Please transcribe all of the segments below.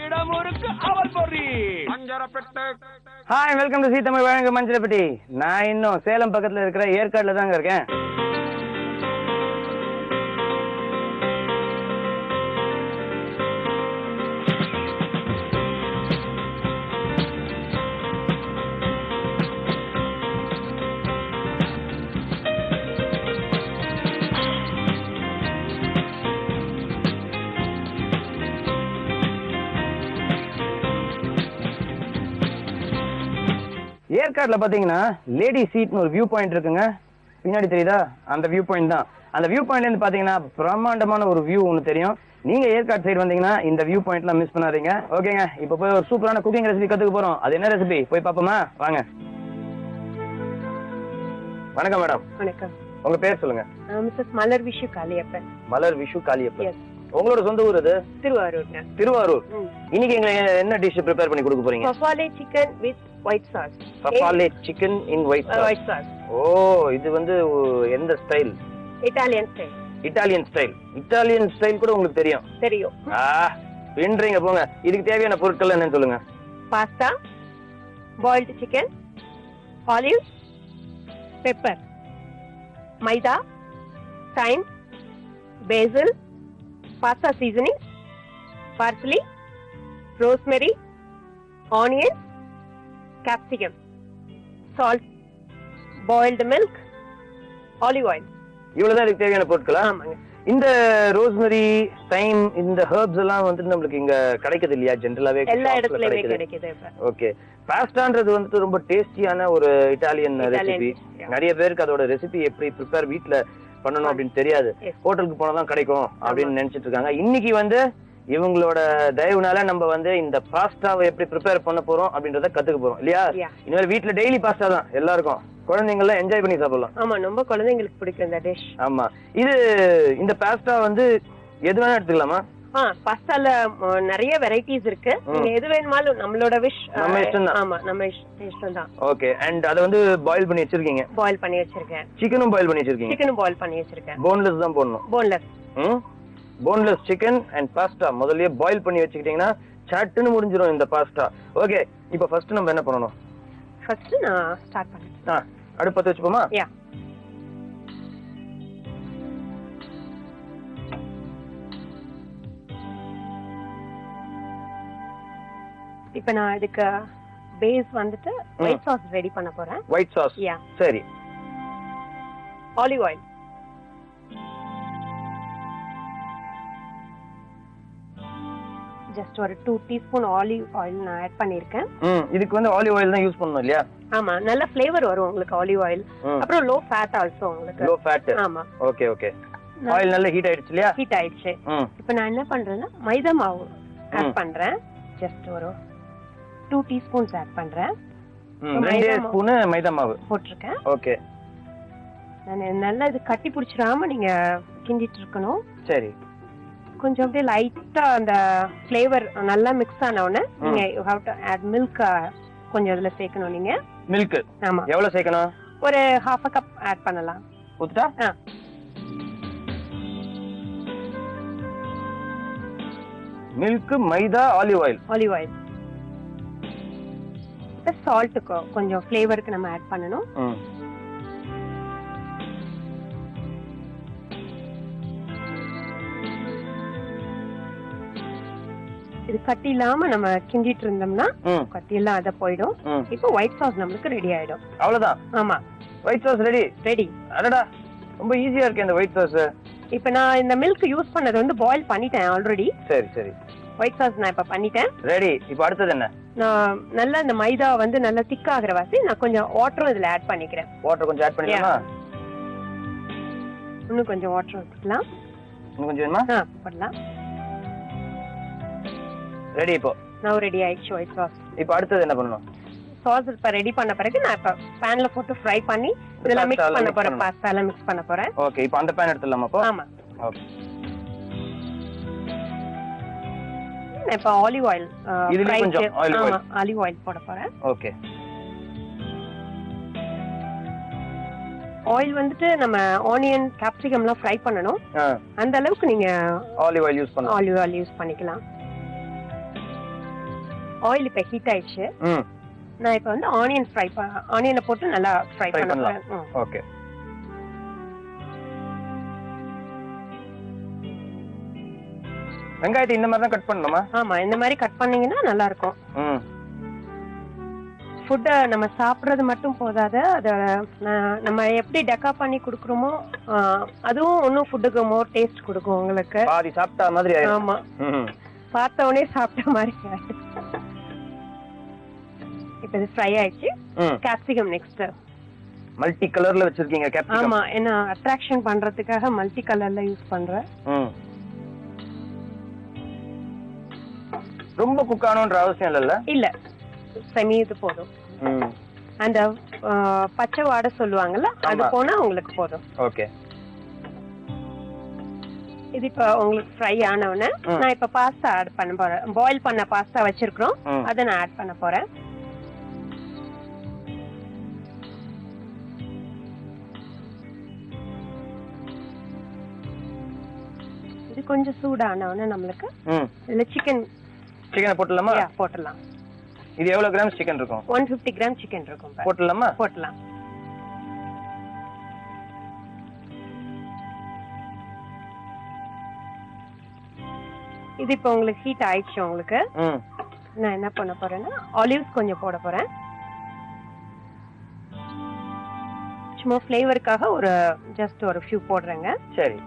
இடமுருக்கு அவல் பொரி மஞ்சரப்பட்டு. Hi, welcome to சீத்தமிழ் வழங்கு மஞ்சளப்பட்டி. நான் இன்னும் சேலம் பக்கத்துல இருக்கிற ஏற்காடுல தாங்க இருக்கேன். ஏற்காடுல பாத்தீங்கன்னா லேடி சீட்னு ஒரு வியூ பாயிண்ட் இருக்குங்க. பின்னாடி தெரியுதா? அந்த வியூ பாயிண்ட் தான். அந்த வியூ பாயிண்ட்ல இருந்து பாத்தீங்கன்னா பிரம்மாண்டமான ஒரு வியூ ஒன்று தெரியும். நீங்க ஏற்காடு சைடு வந்தீங்கன்னா இந்த வியூ பாயிண்ட்லாம் மிஸ் பண்ணாதீங்க. ஓகேங்க, இப்போ போய் ஒரு சூப்பரான குக்கிங் ரெசிபி கத்துக்க போறோம். அது என்ன ரெசிபி போய் பாப்போமா? வாங்க. வணக்கம் மேடம். வணக்கம். உங்க பேர் சொல்லுங்க. மிஸ்ஸஸ் மலர் விஷு காளியப்பன். மலர் விஷு காளியப்பன். உங்களோட சொந்த ஊர் அது? திருவாரூர். திருவாரூர். இன்னைக்கு எங்களுக்கு என்ன டிஷ் ப்ரிப்பேர் பண்ணி கொடுக்க போறீங்க? Buffalo chicken with white sauce. Buffalo chicken in white sauce. ஓ, இது வந்து எந்த style? Italian style. Italian style. Italian style கூட உங்களுக்கு தெரியும்? தெரியும். பின்றீங்க போங்க. இதுக்கு தேவையான பொருட்கள் என்னன்னு சொல்லுங்க. Pasta, boiled chicken, olive, pepper, maida, thyme, basil, pasta seasoning, parsley, rosemary, onions, capsicum, salt, boiled milk, olive oil. இவ்வளவுதான் இதுக்கு தேவையான பொருட்களா? ஆமாங்க. இந்த ரோஸ்மெரி, தைம், இந்த ஹெர்ப்ஸ் எல்லாம் வந்து நம்மளுக்கு இங்க கிடைக்குது இல்லையா? ஜெனரலாவே எல்லா இடத்துலயுமே கிடைக்குது. ஓகே. பாஸ்டான்றது வந்து ரொம்ப டேஸ்டியான ஒரு இட்டாலியன் ரெசிபி. நிறைய பேருக்கு அதோட ரெசிபி எப்படி ப்ரிப்பேர் வீட்ல பண்ணணும் அப்படின்னு தெரியாது. ஹோட்டலுக்கு போனதான் கிடைக்கும் அப்படின்னு நினைச்சிட்டு இருக்காங்க. இன்னைக்கு வந்து இவங்களோட தயவுனால நம்ம வந்து இந்த பாஸ்தாவை எப்படி ப்ரிப்பேர் பண்ண போறோம் அப்படின்றத கத்துக்க போறோம் இல்லையா? இனிமேல் வீட்ல டெய்லி பாஸ்தா தான் எல்லாருக்கும். குழந்தைங்க எல்லாம் என்ஜாய் பண்ணி சாப்பிடலாம். ஆமா, ரொம்ப குழந்தைங்களுக்கு பிடிக்கும் இந்த டிஷ். ஆமா. இந்த பாஸ்தா வந்து எது வேணா எடுத்துக்கலாமா? பாஸ்தால நிறைய வெரைட்டிஸ் இருக்கு. நீங்க எது வேணுமாலும் நம்மளோட விஷ். நம்ம இஷ்டம் தான். ஆமா, நம்ம இஷ்டம் தான். ஓகே. அண்ட் அத வந்து பாயில் பண்ணி வச்சிருக்கீங்க? பாயில் பண்ணி வச்சிருக்கேன். சிக்கனும் பாயில் பண்ணி வச்சிருக்கீங்க? சிக்கனும் பாயில் பண்ணி வச்சிருக்கேன். போன்லெஸ் தான் போடணும். Boneless. Boneless chicken and pasta முதல்லயே பாயில் பண்ணி வச்சுக்கிட்டீங்கன்னா சட்டுன்னு முடிஞ்சிரும் இந்த பாஸ்தா. ஓகே, இப்போ ஃபர்ஸ்ட் நம்ம என்ன பண்ணணும்? ஃபர்ஸ்ட் நான் ஸ்டார்ட் பண்ணேன். அடுப்பு பத்த வச்சுப்போமா? யா. இப்போ நான் இதுக்கு பேஸ் வந்துட்டு ஒயிட் சாஸ் ரெடி பண்ண போறேன். White sauce. யா. சரி. ஆலிவ் ஆயில், ஜஸ்ட் ஒரு 2 டீஸ்பூன் ஆலிவ் ஆயில் நான் ஆட் பண்ணிருக்கேன். இதுக்கு வந்து ஆலிவ் ஆயில் தான் யூஸ் பண்ணனும் இல்லையா? ஆமா, நல்ல ஃப்ளேவர் வரும் உங்களுக்கு ஆலிவ் ஆயில். அப்புறம் லோ ஃபேட் ஆல்சோ உங்களுக்கு. Low fat. ஆமா. Okay okay. ஆயில் நல்ல ஹீட் ஆயிடுச்சு இல்லையா? ஹீட் ஆயிடுச்சு. இப்போ நான் என்ன பண்றேன்னா மைதா மாவு ஆட் பண்றேன். ஜஸ்ட் ஒரு 2 டீஸ்பூன்ஸ் ஆட் பண்றேன். 2 ஸ்பூன் மைதா மாவு போட்டுருக்கேன். ஓகே. நான் நல்லா இது கட்டி பிடிச்சிராம நீங்க கிண்டிட்டு இருக்கணும். சரி. கொஞ்சம் அப்படியே லைட்டா அந்த ஃப்ளேவர் நல்லா மிக்ஸ் ஆன உடனே நீங்க you have to add milk. கொஞ்சம் இதுல சேர்க்கணும் நீங்க. மில்க்? ஆமா. எவ்வளவு சேர்க்கணும்? ஒரு 1/2 கப் ஆட் பண்ணலாம். ஊத்துட்டா? Milk, maida, olive oil. Olive oil. Salt கொஞ்சம் ஃப்ளேவருக்கு நம்ம ஆட் பண்ணணும். இது கட்டி இல்லாம நம்ம கிண்டிட்டு இருந்தோம்னா கட்டி எல்லாம் அத போயிடும். இப்போ ஒயிட் சாஸ் நமக்கு ரெடி ஆயிடும். அவ்வளவுதான்? ஆமா, ஒயிட் சாஸ் ரெடி. ரெடி. அடடா, ரொம்ப ஈஸியா இருக்கு இந்த ஒயிட் சாஸ். இப்போ நான் இந்த மில்க் யூஸ் பண்ணது வந்து பாயில் பண்ணிட்டேன் ஆல்ரெடி. சரி சரி. ஒயிட் சாஸ் நான் இப்ப பண்ணிட்டேன். ரெடி. இப்போ அடுத்து என்ன? நான் நல்லா இந்த மைதா வந்து நல்லா திக் ஆகுற வாசி நான் கொஞ்சம் வாட்டரும் இதுல ஆட் பண்ணிக்கிறேன். வாட்டர் கொஞ்சம் ஆட் பண்ணிக்கலாமா? இன்னும் கொஞ்சம் வாட்டர் ஊத்திக்கலாம். இன்னும் கொஞ்சம் வேணுமா? போடலாம். ரெடி. இப்போ நான் ரெடி ஆயிடுச்சு ஒயிட் சாஸ். இப்போ அடுத்து என்ன பண்ணனும்? சாஸ் இப்ப ரெடி பண்ண பிறகு நான் இப்ப panல போட்டு ஃப்ரை பண்ணி இதெல்லாம் மிக்ஸ் பண்ண போறேன். பாஸ்தா எல்லாம் மிக்ஸ் பண்ண போறேன். ஓகே. இப்போ அந்த pan எடுத்துடலாமா அப்போ? ஆமா. ஓகே. நான் இப்ப ஆலிவ் ஆயில் இதுல கொஞ்சம் ஆலிவ் ஆயில் போட போறேன். ஓகே. ஆயில் வந்துட்டு நம்ம ஆனியன் கேப்சிகம்லாம் ஃப்ரை பண்ணனும். அந்த அளவுக்கு நீங்க ஆலிவ் ஆயில் யூஸ் பண்ணலாம். ஆலிவ் ஆயில் யூஸ் பண்ணிக்கலாம். ஆயில் இப்ப ஹீட் ஆயிடுச்சு. நான் இப்ப வந்து ஆனியனை போட்டு நல்லா ஃப்ரை பண்ணலாம். ஓகே. வெங்காயத்தை இந்த மாதிரி தான் கட் பண்ணணுமா? ஆமா, இந்த மாதிரி கட் பண்ணீங்கன்னா நல்லா இருக்கும். ஃபுட்டை நம்ம சாப்பிட்றது மட்டும் போதாது, அதை நம்ம எப்படி டெக்கா பண்ணி கொடுக்குறோமோ அதுவும் இன்னும் ஃபுட்டுக்கு மோர் டேஸ்ட் கொடுக்கும் உங்களுக்கு. பாதி சாப்பிட்டா மாதிரி. ஆமா, பார்த்த உடனே சாப்பிட்ட மாதிரி. இப்போ இது ஃப்ரை ஆயிடுச்சு. Capsicum next. மல்டி கலர்ல வச்சிருக்கீங்க கேப்சிகம்? ஆமா, என்ன அட்ராக்ஷன் பண்றதுக்காக மல்டி கலர்ல யூஸ் பண்றேன். ரொம்ப குக் ஆகணும்ன்ற அவசியம் இல்ல. இல்ல, செமி இது போதும். அந்த பச்சை வாடை சொல்லுவாங்கல்ல, அது போனா உங்களுக்கு போதும். ஓகே. இது இப்ப உங்களுக்கு ஃப்ரை ஆனவனே நான் இப்ப பாஸ்தா ஆட் பண்ண போறேன். பாயில் பண்ண பாஸ்தா வச்சிருக்கோம், அதை நான் ஆட் பண்ண போறேன். இது கொஞ்சம் சூடானவனே நம்மளுக்கு இதுல சிக்கனை போட்டுடலாமா? போட்டுடலாம். இது எவ்வளவு கிராம் சிக்கன் இருக்கும்? 150 கிராம் சிக்கன் இருக்கும். போட்டுடலாமா? போட்டுடலாம். இது இப்ப உங்களுக்கு ஹீட் ஆயிடுச்சு. உங்களுக்கு நான் என்ன பண்ண போறேன்னா ஆலிவ்ஸ் கொஞ்சம் போட போறேன். சும்மா ஃப்ளேவருக்காக ஒரு ஜஸ்ட் ஒரு ஃபியூ போடுறேங்க. சரி.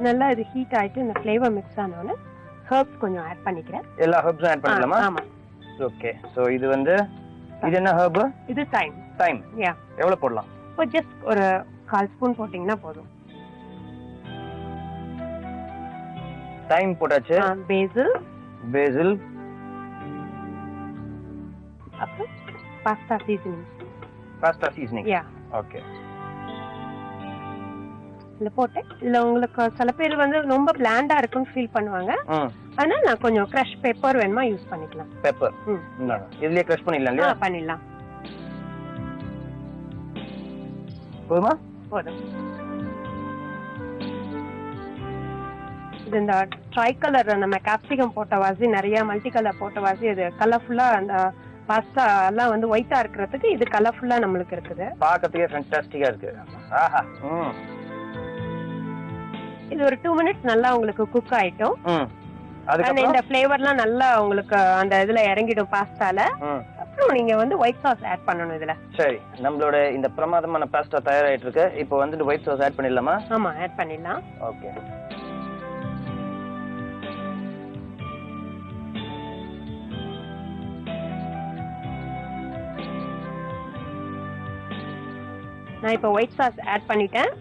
நல்லா இது ஹீட் ஆயிட்டு இந்த ஃப்ளேவர் மிக்ஸ் ஆனவனே ஹர்ப்ஸ் கொஞ்சம் ஆட் பண்ணிக்கிறேன். எல்லா ஹர்ப்ஸும் ஆட் பண்ணலாமா? ஆமா. ஓகே. சோ இது வந்து இது என்ன ஹர்ப்? இது தைம். தைம். யா. எவ்வளவு போடலாம்? இப்போ ஜஸ்ட் ஒரு 1/4 ஸ்பூன் போட்டீங்கன்னா போதும். தைம் போட்டாச்சு. பேசில். அப்புறம் பாஸ்தா சீசனிங். யா. ஓகே. இதுல போட்டேன். இதுல உங்களுக்கு சில பேர் வந்து ரொம்ப பிளாண்டா இருக்குன்னு ஃபீல் பண்ணுவாங்க. ஆனா நான் கொஞ்சம் கிரஷ் பெப்பர் வேணுமா யூஸ் பண்ணிக்கலாம். பெப்பர் இதுலயே கிரஷ் பண்ணிடலாம் இல்லையா? பண்ணிடலாம். போதுமா? போதும். இது இந்த ட்ரை கலர் நம்ம கேப்சிகம் போட்ட வாசி, நிறைய மல்டி கலர் போட்ட வாசி, இது கலர்ஃபுல்லா அந்த பாஸ்தா எல்லாம் வந்து ஒயிட்டா இருக்கிறதுக்கு இது கலர்ஃபுல்லா நம்மளுக்கு இருக்குது. பார்க்கிறதுக்கே ஃபேண்டாஸ்டிக்கா இருக்கு. ஆஹா. இது ஒரு 2 மினிட்ஸ் நல்லா உங்களுக்கு குக் ஆயிட்டோம். அதுக்கு இந்த ஃப்ளேவர்லாம் நல்லா உங்களுக்கு அந்த இதுல இறங்கிடும் பாஸ்தால. அப்புறம் நீங்க வந்து ஒயிட் சாஸ் ஆட் பண்ணனும் இதுல. சரி, நம்மளோட இந்த பிரமாதமான பாஸ்தா தயாராயிட்டு இருக்கு. இப்போ வந்து ஒயிட் சாஸ் ஆட் பண்ணிடலாமா? ஆமா, ஆட் பண்ணிடலாம். ஓகே. நான் இப்போ ஒயிட் சாஸ் ஆட் பண்ணிட்டேன்.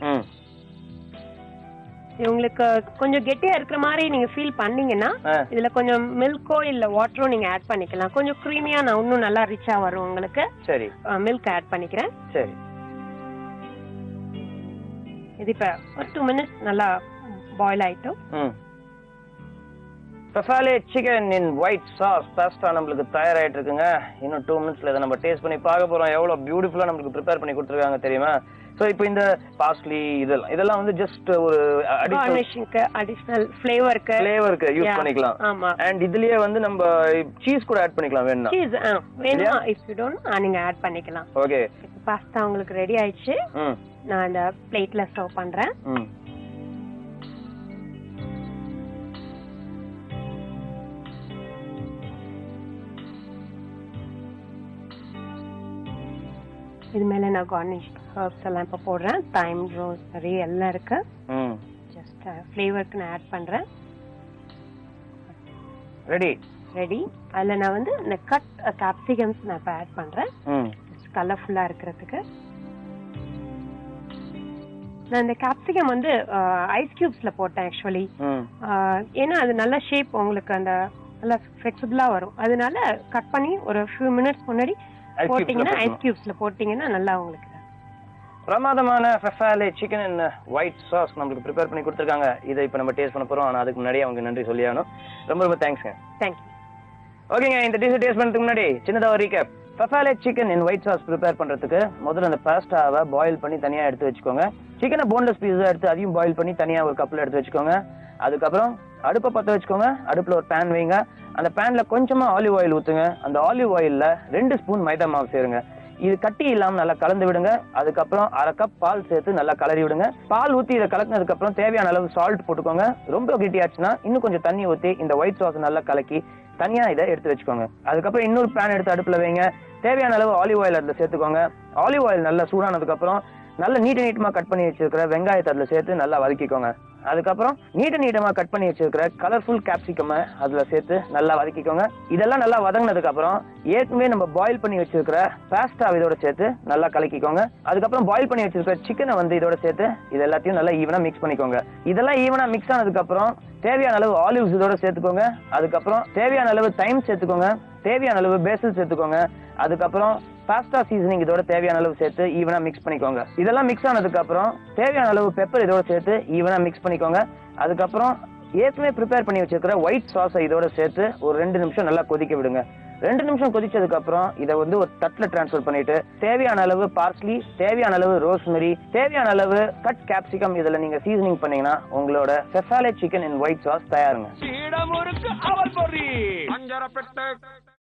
உங்களுக்கு கொஞ்சம் கெட்டியா இருக்கிற மாதிரி நீங்க ஃபீல் பண்ணீங்கன்னா இதுல கொஞ்சம் மில்கோ இல்ல வாட்டரோ நீங்க ஆட் பண்ணிக்கலாம். கொஞ்சம் க்ரீமியா நான் இன்னும் நல்லா ரிச்சா வரும் உங்களுக்கு. சரி, மில்க் ஆட் பண்ணிக்கிறேன். சரி. இது இப்ப ஒரு 2 மினிட்ஸ் நல்லா பாயில் ஆயிட்டோம். Buffalo chicken in white sauce pasta நம்மளுக்கு தயாராயிட்டு இருக்குங்க. இன்னும் 2 மினிட்ஸ்ல இதை நம்ம டேஸ்ட் பண்ணி பார்க்க போறோம். எவ்வளவு பியூட்டிஃபுல்லா நம்மளுக்கு ப்ரிப்பேர் பண்ணி கொடுத்துருக்காங்க தெரியுமா? சோ இப்போ இந்த பார்ஸ்லி இதெல்லாம் வந்து ஜஸ்ட் ஒரு அடிஷனல் ஃப்ளேவருக்கு யூஸ் பண்ணிக்கலாம். ஆமா. அண்ட் இதுலயே வந்து நம்ம சீஸ் கூட ஆட் பண்ணிக்கலாம் வேணும்னா. சீஸ் வேணுமா இஃப் யூ டோன்ட் நீங்க ஆட் பண்ணிக்கலாம். ஓகே. பாஸ்தா உங்களுக்கு ரெடி ஆயிடுச்சு. நான் அந்த பிளேட்ல சர்வ் பண்றேன். இது மேல நான் கார்னிஷ் ஹர்ப்ஸ் எல்லாம் இப்ப போடுறேன். தைம், ரோஸ்மெரி எல்லாம் இருக்கு. ஜஸ்ட் ஃப்ளேவருக்கு நான் ஆட் பண்றேன். ரெடி. அதுல நான் வந்து இந்த கட் கேப்சிகம்ஸ் நான் இப்ப ஆட் பண்றேன். கலர்ஃபுல்லா இருக்கிறதுக்கு. நான் இந்த கேப்சிகம் வந்து ஐஸ் கியூப்ஸ்ல போட்டேன் ஆக்சுவலி. ஏன்னா அது நல்ல ஷேப் உங்களுக்கு அந்த நல்லா ஃபிளெக்சிபிளா வரும். அதனால கட் பண்ணி ஒரு ஃபியூ மினிட்ஸ் முன்னாடி போட்டீங்கன்னா ஐஸ் கியூப்ஸ்ல போட்டீங்கன்னா நல்லா உங்களுக்கு பிரமாதமான பஃபாலே சிக்கன் அண்ட் ஒயிட் சாஸ் நமக்கு ப்ரிப்பேர் பண்ணி கொடுத்துருக்காங்க. இதை இப்போ நம்ம டேஸ்ட் பண்ண போறோம். ஆனா அதுக்கு முன்னாடி அவங்க நன்றி சொல்லியாகணும். ரொம்ப ரொம்ப தேங்க்ஸ்ங்க. தேங்க்யூ. ஓகேங்க, இந்த டிஷ் டேஸ்ட் பண்ணதுக்கு முன்னாடி சின்னதா ஒரு recap. Buffalo chicken in white sauce prepare பண்றதுக்கு முதல்ல அந்த பாஸ்டாவை பாயில் பண்ணி தனியா எடுத்து வச்சுக்கோங்க. சிக்கனை போன்லெஸ் பீஸா எடுத்து அதையும் பாயில் பண்ணி தனியா ஒரு கப்ல எடுத்து வச்சுக்கோங்க. அதுக்கப்புறம் அடுப்பை பற்ற வச்சுக்கோங்க. அடுப்புல ஒரு பேன் வைங்க. அந்த பேன்ல கொஞ்சமா ஆலிவ் ஆயில் ஊத்துங்க. அந்த ஆலிவ் ஆயில்ல 2 ஸ்பூன் மைதா மாவு சேருங்க. இது கட்டி இல்லாம நல்லா கலந்து விடுங்க. அதுக்கப்புறம் 1/2 கப் பால் சேர்த்து நல்லா கலரி விடுங்க. பால் ஊத்தி இதை கலக்கினதுக்கு அப்புறம் தேவையான அளவு சால்ட் போட்டுக்கோங்க. ரொம்ப கெட்டியாச்சுன்னா இன்னும் கொஞ்சம் தண்ணி ஊத்தி இந்த ஒயிட் சாஸ் நல்லா கலக்கி தனியா இதை எடுத்து வச்சுக்கோங்க. அதுக்கப்புறம் இன்னொரு பேன் எடுத்து அடுப்புல வைங்க. தேவையான அளவு ஆலிவ் ஆயில் அதுல சேர்த்துக்கோங்க. ஆலிவ் ஆயில் நல்லா சூடானதுக்கு அப்புறம் நல்ல நீட்டமா கட் பண்ணி வச்சிருக்கிற வெங்காயத்தை அதுல சேர்த்து நல்லா வதக்கிக்கோங்க. அதுக்கப்புறம் நீட்டமா கட் பண்ணி வச்சிருக்கிற கலர்ஃபுல் கேப்சிகம் அதுல சேர்த்து நல்லா வதக்கிக்கோங்க. இதெல்லாம் நல்லா வதங்கினதுக்கு அப்புறம் ஏற்கனவே நம்ம பாயில் பண்ணி வச்சிருக்கிற பாஸ்தா இதோட சேர்த்து நல்லா கலக்கிக்கோங்க. அதுக்கப்புறம் பாயில் பண்ணி வச்சிருக்கிற சிக்கனை இதோட சேர்த்து இது எல்லாத்தையும் நல்லா ஈவனா மிக்ஸ் பண்ணிக்கோங்க. இதெல்லாம் ஈவனா மிக்ஸ் ஆனதுக்கு அப்புறம் தேவையான அளவு ஆலிவ்ஸ் இதோட சேர்த்துக்கோங்க. அதுக்கப்புறம் தேவையான அளவு தைம் சேர்த்துக்கோங்க. தேவையான அளவு பேசில் சேர்த்துக்கோங்க. அதுக்கப்புறம் பாஸ்தா சீசனிங் இதோட தேவையான அளவு சேர்த்து ஈவனா மிக்ஸ் பண்ணிக்கோங்க. இதெல்லாம் மிக்ஸ் ஆனதுக்கு அப்புறம் தேவையான அளவு பெப்பர் இதோட சேர்த்து ஈவனா மிக்ஸ் பண்ணிக்கோங்க. அதுக்கப்புறம் ஏற்கனவே ப்ரிப்பேர் பண்ணி வச்சிருக்கிற ஒயிட் சாஸை இதோட சேர்த்து ஒரு 2 நிமிஷம் நல்லா கொதிக்க விடுங்க. 2 நிமிஷம் கொதிச்சதுக்கு அப்புறம் இதை ஒரு தட்டுல டிரான்ஸ்ஃபர் பண்ணிட்டு தேவையான அளவு பார்ஸ்லி, தேவையான அளவு ரோஸ்மெரி, தேவையான அளவு கட் கேப்சிகம் இதுல நீங்க சீசனிங் பண்ணீங்கன்னா உங்களோட செஃபாலே சிக்கன் இன் ஒயிட் சாஸ் தயாருங்க. சீடமுறுக்கு அவல் பொரி. அஞ்சரை பெட்டை